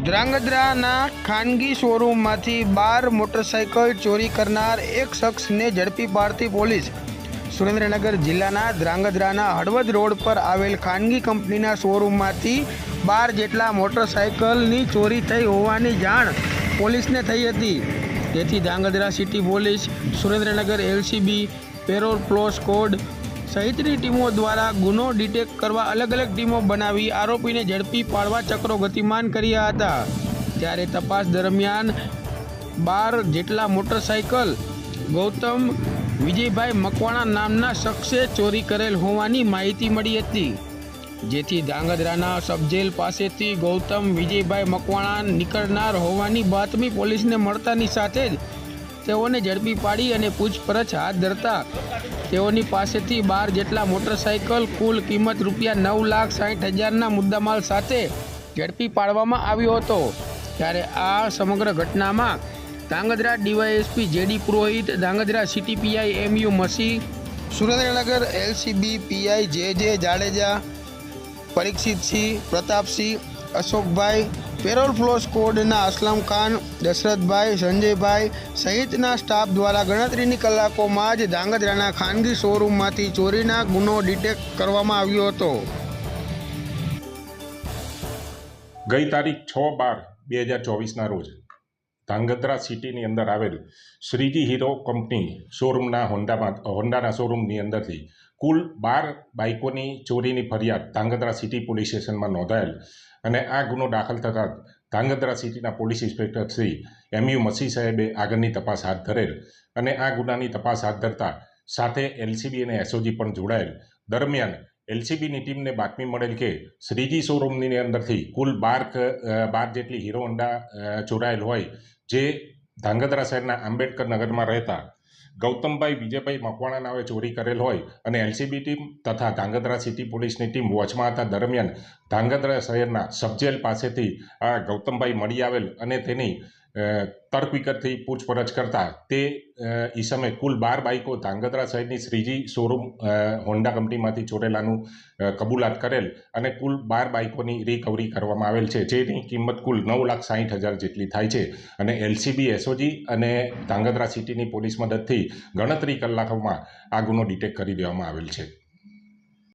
ધ્રાંગધ્રાના ખાનગી શોરૂમમાંથી 12 મોટરસાઇકલ ચોરી કરનાર એક શખ્સને ઝડપી પાડતી પોલીસ. સુરેન્દ્રનગર જિલ્લાના ધ્રાંગધ્રાના હળવદ રોડ પર આવેલ ખાનગી કંપનીના શોરૂમમાંથી 12 જેટલા મોટરસાઇકલની ચોરી થઈ હોવાની જાણ પોલીસને થઈ હતી. તેથી Dhrangadhra city police, Surendranagar LCB, parole furlough squad સહિતની ટીમો દ્વારા ગુનો ડિટેક્ટ કરવા અલગ અલગ ટીમો બનાવી આરોપીને ઝડપી પાડવા ચક્રો ગતિમાન કર્યા હતા. ત્યારે તપાસ દરમિયાન 12 જેટલા મોટરસાઇકલ ગૌતમ વિજયભાઈ મકવાણા નામના શખ્સે ચોરી કરેલ હોવાની માહિતી મળી હતી. જેથી ધ્રાંગધ્રાના સબજેલ પાસેથી ગૌતમ વિજયભાઈ મકવાણા નીકળનાર હોવાની બાતમી પોલીસને મળતાની સાથે જ તેઓને ઝડપી પાડી અને પૂછપરછ હાથ ધરતા તેઓની પાસેથી 12 જેટલા મોટરસાઇકલ કુલ કિંમત ₹9,60,000ના મુદ્દામાલ સાથે ઝડપી પાડવામાં આવ્યો હતો. ત્યારે આ સમગ્ર ઘટનામાં Dhrangadhra DYSP JD Purohit, Dhrangadhra city PI MU Masi, Surendranagar LCB PI J Jadeja, Parikshitsinh, Pratapsinh, Ashokbhai, parole furlough સ્કોડના અસલમ ખાન, દશરથભાઈ, સંજયભાઈ સહિતના સ્ટાફ દ્વારા ગણતરીની કલાકોમાં જ ધ્રાંગધ્રાના ખાનગી શોરૂમમાંથી ચોરીના ગુનો ડિટેક્ટ કરવામાં આવ્યો હતો. ગઈ તારીખ 6/12/2024ના રોજ ધ્રાંગધ્રા સિટીની અંદર આવેલ શ્રીજી હીરો કંપની શોરૂમના હોન્ડાના શોરૂમની અંદરથી કુલ 12 બાઇકોની ચોરીની ફરિયાદ ધ્રાંગધ્રા સિટી પોલીસ સ્ટેશનમાં નોંધાયેલ અને આ ગુનો દાખલ થતાં ધ્રાંગધ્રા સિટીના પોલીસ ઇન્સ્પેક્ટર શ્રી એમયુ મસી સાહેબે આગળની તપાસ હાથ ધરેલ અને આ ગુનાની તપાસ હાથ ધરતા સાથે એલસીબી અને એસઓજી પણ જોડાયેલ. દરમિયાન એલસીબીની ટીમને બાતમી મળેલ કે શ્રીજી શોરૂમની અંદરથી કુલ 12 જેટલી હીરો હોન્ડા ચોરાયેલ હોય, જે ધ્રાંગધ્રા શહેરના આંબેડકર નગરમાં રહેતા ગૌતમભાઈ વિજયભાઈ મકવાણા નામે ચોરી કરેલ હોય અને એલસીબી ટીમ તથા ધ્રાંગધ્રા સિટી પોલીસની ટીમ વોચમાં હતા. દરમિયાન ધ્રાંગધ્રા શહેરના સબજેલ પાસેથી આ ગૌતમભાઈ મળી આવેલ અને તેની તર્કવિકતથી પૂછપરછ કરતા તે ઈસમે કુલ 12 બાઇકો ધ્રાંગધ્રા શહેરની શ્રીજી શોરૂમ હોન્ડા કંપનીમાંથી ચોરેલાનું કબૂલાત કરેલ અને કુલ 12 બાઇકોની રિકવરી કરવામાં આવેલ છે, જેની કિંમત કુલ 9,60,000 જેટલી થાય છે. અને એલસીબી, એસઓજી અને ધ્રાંગધ્રા સિટીની પોલીસ મદદથી ગણતરી કલાકોમાં આ ગુનો ડિટેક્ટ કરી દેવામાં આવેલ છે.